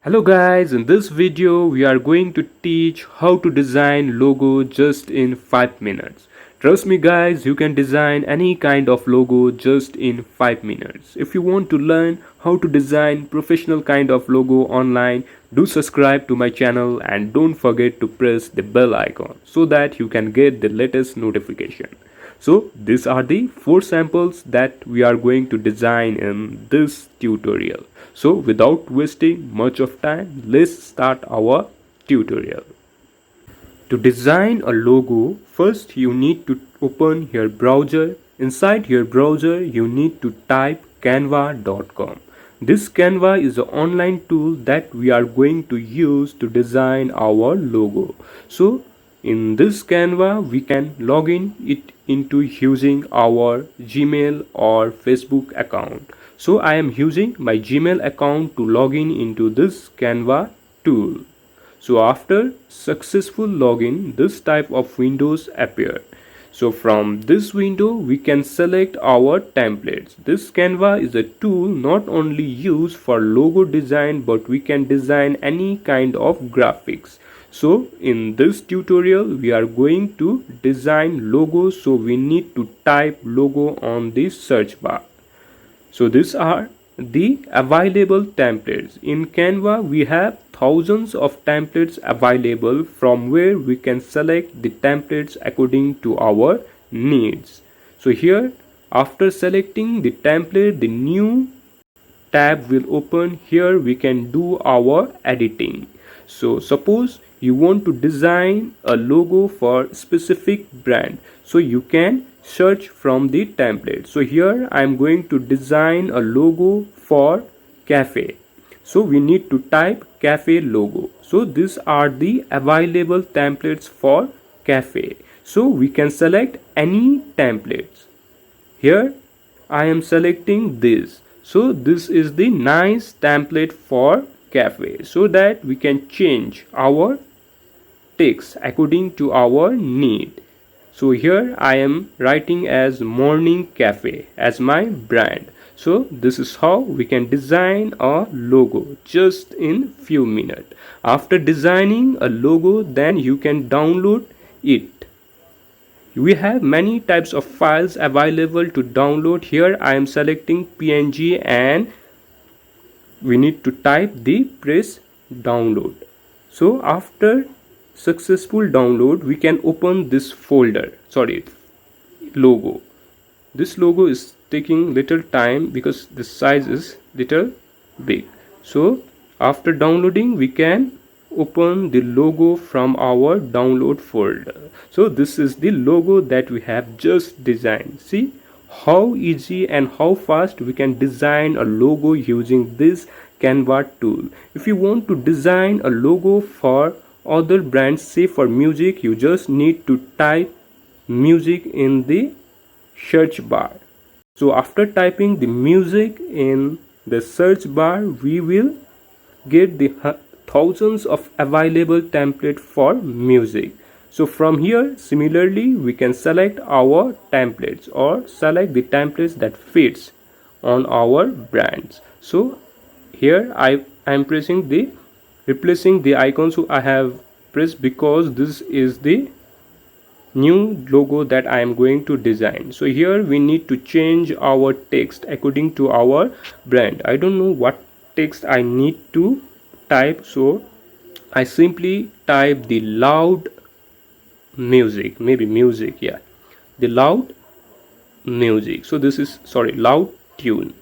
Hello guys, in this video we are going to teach how to design logo just in 5 minutes. Trust me guys, you can design any kind of logo just in 5 minutes. If you want to learn how to design professional kind of logo online, do subscribe to my channel and don't forget to press the bell icon so that you can get the latest notification. So these are the 4 samples that we are going to design in this tutorial. So without wasting much of time, let's start our tutorial. To design a logo, first you need to open your browser. Inside your browser, you need to type canva.com. This Canva is an online tool that we are going to use to design our logo. So in this Canva, we can log in it into using our Gmail or Facebook account. So I am using my Gmail account to log in into this Canva tool. So after successful login, this type of windows appear. So from this window, we can select our templates. This Canva is a tool not only used for logo design, but we can design any kind of graphics. So in this tutorial, we are going to design logos. So we need to type logo on the search bar. So these are the available templates. In Canva, we have thousands of templates available from where we can select the templates according to our needs. So here, after selecting the template, the new tab will open. Here we can do our editing. So suppose you want to design a logo for specific brand, so you can search from the template. So here I am going to design a logo for cafe. So we need to type cafe logo. So these are the available templates for cafe. So we can select any templates. Here I am selecting this. So this is the nice template for cafe, so that we can change our text according to our need. So here I am writing as Morning Cafe as my brand. So this is how we can design a logo just in few minutes. After designing a logo, then you can download it. We have many types of files available to download. Here I am selecting PNG and we need to type the press download. So after successful download, we can open this folder, logo. This logo is taking little time because the size is little big. So after downloading, we can open the logo from our download folder. So this is the logo that we have just designed. See how easy and how fast we can design a logo using this Canva tool. If you want to design a logo for other brands, say for music, you just need to type music in the search bar. So after typing the music in the search bar, we will get the thousands of available templates for music. So from here, similarly, we can select our templates or select the templates that fits on our brands. So here I am pressing the replacing the icon. So I have pressed because this is the new logo that I am going to design. So here we need to change our text according to our brand. I don't know what text I need to type, so I simply type the loud music, maybe music, yeah, the loud music. So this is loud tune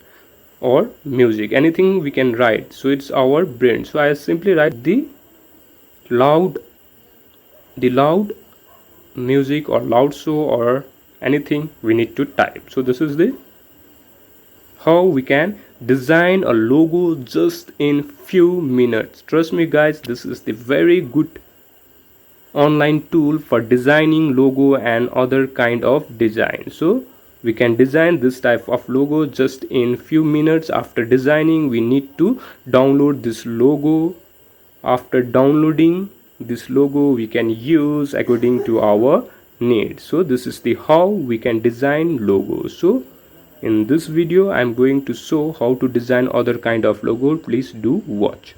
or music, anything we can write. So it's our brand. So I simply write the loud music or loud show or anything we need to type. So this is the how we can design a logo just in few minutes. Trust me guys, this is the very good online tool for designing logo and other kind of design. So we can design this type of logo just in few minutes. After designing, we need to download this logo. After downloading this logo, we can use according to our needs. So this is the how we can design logos. So in this video, I am going to show how to design other kind of logo. Please do watch.